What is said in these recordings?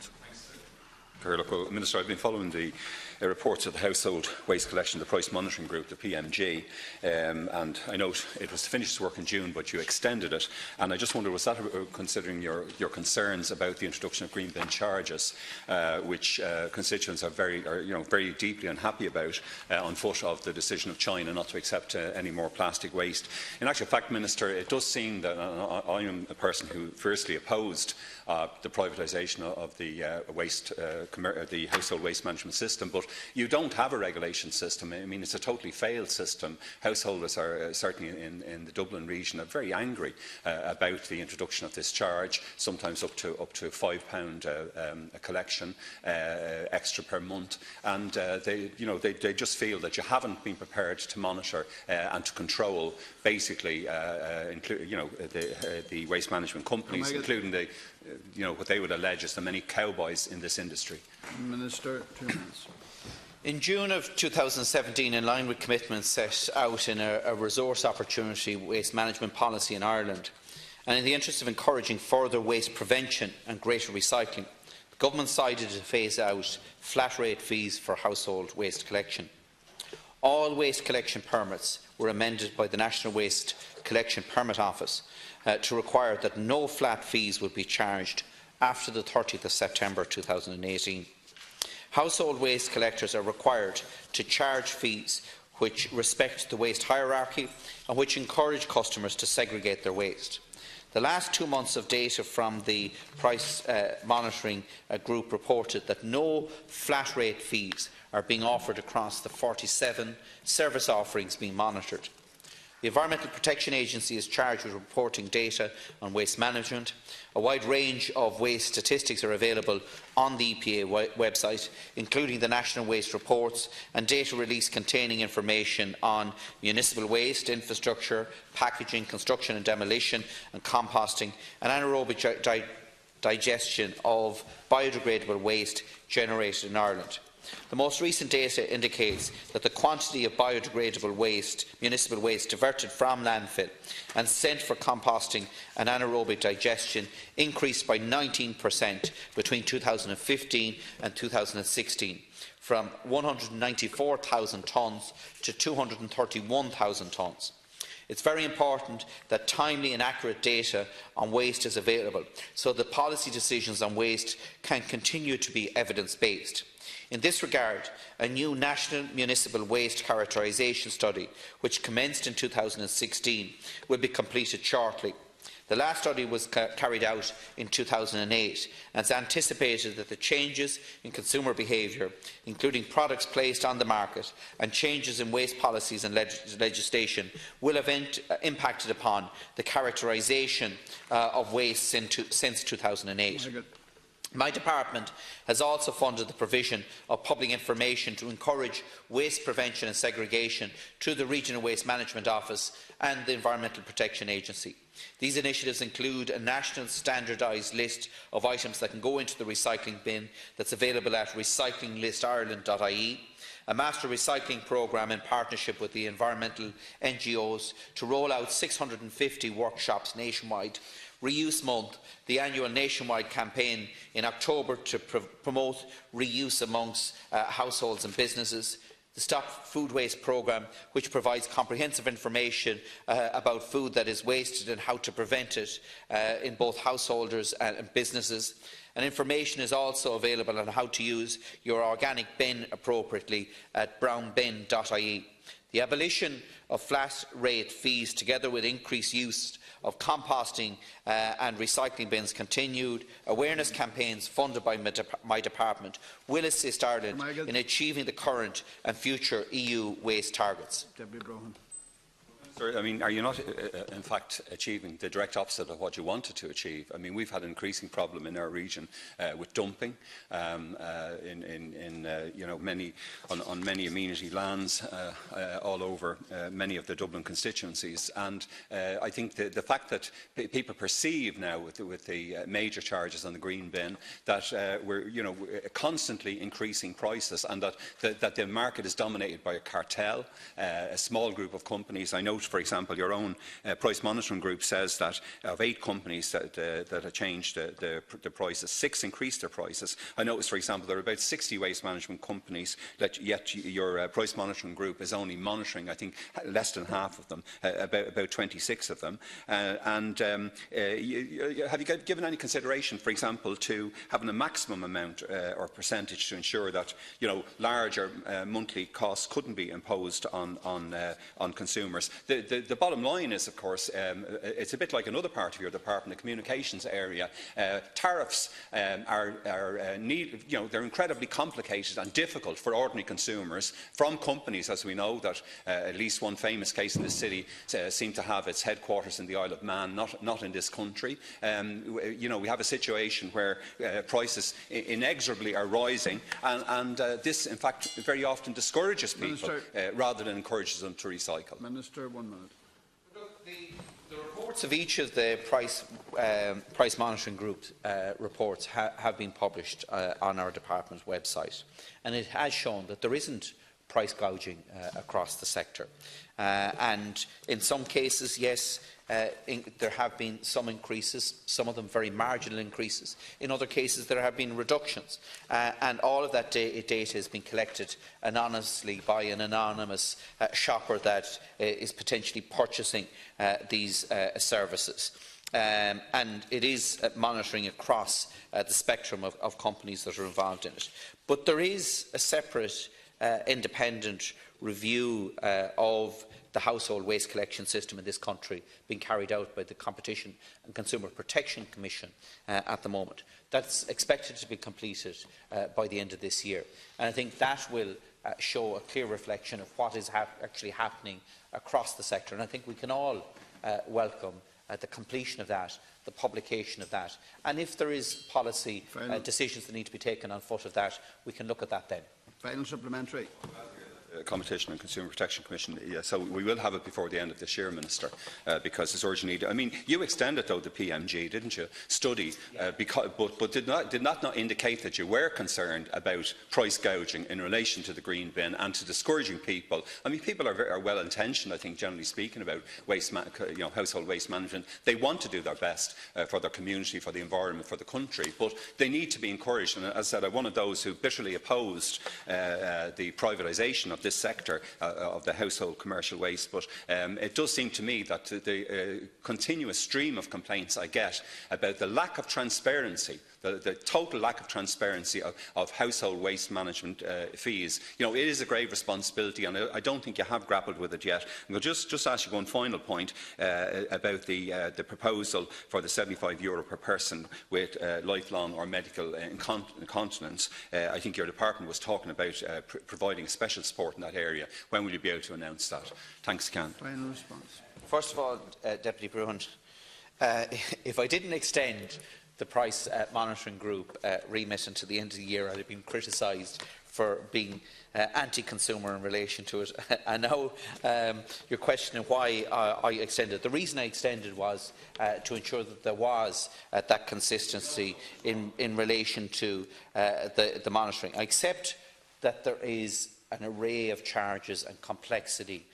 Jones. Well, Minister, I've been following the reports of the Household Waste Collection, the Price Monitoring Group, the PMG, and I note it was to finish its work in June, but you extended it. And I just wonder, was that considering your concerns about the introduction of green bin charges, which constituents are very deeply unhappy about, on foot of the decision of China not to accept any more plastic waste? In actual fact, Minister, it does seem that I am a person who firstly opposed the privatisation of the the household waste management system, but you don't have a regulation system. I mean, it's a totally failed system. Householders are certainly in the Dublin region are very angry about the introduction of this charge, sometimes up to £5 a collection extra per month, and they just feel that you haven't been prepared to monitor and to control basically the waste management companies, including the what they would allege as the many cowboys in this industry. Minister, 2 minutes. In June of 2017, in line with commitments set out in a resource opportunity waste management policy in Ireland, and in the interest of encouraging further waste prevention and greater recycling, the Government decided to phase out flat rate fees for household waste collection. All waste collection permits were amended by the National Waste Collection Permit Office to require that no flat fees would be charged after the 30th of September 2018. Household waste collectors are required to charge fees which respect the waste hierarchy and which encourage customers to segregate their waste. The last 2 months of data from the Price Monitoring Group reported that no flat rate fees are being offered across the 47 service offerings being monitored. The Environmental Protection Agency is charged with reporting data on waste management. A wide range of waste statistics are available on the EPA website, including the National Waste Reports and data release containing information on municipal waste, infrastructure, packaging, construction and demolition and composting, and anaerobic digestion of biodegradable waste generated in Ireland. The most recent data indicates that the quantity of biodegradable waste, municipal waste diverted from landfill and sent for composting and anaerobic digestion increased by 19% between 2015 and 2016, from 194,000 tonnes to 231,000 tonnes. It is very important that timely and accurate data on waste is available so that policy decisions on waste can continue to be evidence-based. In this regard, a new national municipal waste characterisation study, which commenced in 2016, will be completed shortly. The last study was carried out in 2008, and it is anticipated that the changes in consumer behaviour, including products placed on the market and changes in waste policies and legislation, will have impacted upon the characterisation of waste since 2008. My department has also funded the provision of public information to encourage waste prevention and segregation through the Regional Waste Management Office and the Environmental Protection Agency. These initiatives include a national standardised list of items that can go into the recycling bin that is available at recyclinglistireland.ie, a master recycling programme in partnership with the environmental NGOs to roll out 650 workshops nationwide, Reuse Month, the annual nationwide campaign in October to promote reuse amongst households and businesses, the Stop Food Waste programme, which provides comprehensive information about food that is wasted and how to prevent it in both householders and businesses. And information is also available on how to use your organic bin appropriately at brownbin.ie. The abolition of flat rate fees, together with increased use of composting and recycling bins, continued awareness campaigns funded by my department, will assist Ireland in achieving the current and future EU waste targets. Deputy Broughan. I mean, are you not, in fact, achieving the direct opposite of what you wanted to achieve? I mean, we've had an increasing problem in our region with dumping on many amenity lands all over many of the Dublin constituencies, and I think the fact that people perceive now with the major charges on the green bin that we're constantly increasing prices, and that the market is dominated by a cartel, a small group of companies. I note For example, your own price monitoring group says that of 8 companies that have changed the prices, 6 increased their prices. I noticed, for example, there are about 60 waste management companies that yet your price monitoring group is only monitoring, I think, less than half of them, about 26 of them. Have you given any consideration, for example, to having a maximum amount or percentage to ensure that larger monthly costs couldn't be imposed on consumers? The bottom line is, of course, it's a bit like another part of your department, the communications area. Tariffs they're incredibly complicated and difficult for ordinary consumers from companies, as we know, that at least one famous case in the city seemed to have its headquarters in the Isle of Man, not in this country. We have a situation where prices inexorably are rising, and this, in fact, very often discourages people rather than encourages them to recycle. Minister, 1 minute. The reports of each of the price monitoring group reports have been published on our department's website, and it has shown that there isn't price gouging across the sector. And in some cases, yes, there have been some increases, some of them very marginal increases. In other cases, there have been reductions. And all of that data has been collected anonymously by an anonymous shopper that is potentially purchasing these services. And it is monitoring across the spectrum of companies that are involved in it. But there is a separate independent review of the household waste collection system in this country being carried out by the Competition and Consumer Protection Commission at the moment. That's expected to be completed by the end of this year. And I think that will show a clear reflection of what is actually happening across the sector. And I think we can all welcome the completion of that, the publication of that. And if there is policy decisions that need to be taken on foot of that, we can look at that then. Final supplementary. Competition and Consumer Protection Commission. Yeah, so we will have it before the end of this year, Minister, because it's urgent need. I mean, you extended, though, the PMG, didn't you? Study, but did not indicate that you were concerned about price gouging in relation to the green bin and to discouraging people. I mean, people are well-intentioned, I think, generally speaking, about household waste management. They want to do their best for their community, for the environment, for the country, but they need to be encouraged. And as I said, I'm one of those who bitterly opposed the privatisation of this sector of the household commercial waste, but it does seem to me that the continuous stream of complaints I get about the lack of transparency, the total lack of transparency of household waste management fees, it is a grave responsibility, and I don't think you have grappled with it yet. And I'll just ask you one final point about the proposal for the €75 per person with lifelong or medical incontinence. I think your department was talking about providing special support in that area. When will you be able to announce that? Thanks, Can. Final response. First of all, Deputy Broughan, if I didn't extend the price monitoring group remit until the end of the year, I'd have been criticised for being anti-consumer in relation to it. I know you're questioning why I extended. The reason I extended was to ensure that there was that consistency in relation to the monitoring. I accept that there is an array of charges and complexity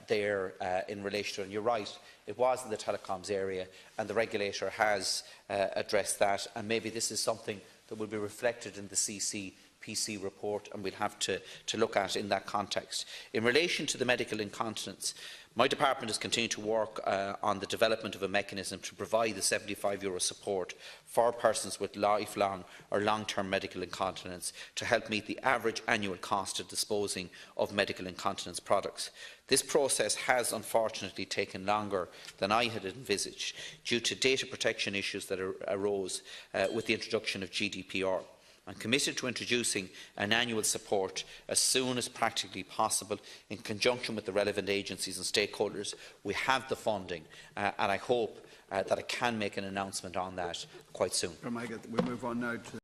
there in relation to it. And you're right, it was in the telecoms area, and the regulator has addressed that, and maybe this is something that will be reflected in the CCPC report, and we'll have to look at in that context. In relation to the medical incontinence, my department has continued to work on the development of a mechanism to provide the €75 support for persons with lifelong or long-term medical incontinence to help meet the average annual cost of disposing of medical incontinence products. This process has unfortunately taken longer than I had envisaged due to data protection issues that arose with the introduction of GDPR. I'm committed to introducing an annual support as soon as practically possible in conjunction with the relevant agencies and stakeholders. We have the funding, and I hope that I can make an announcement on that quite soon. We move on now to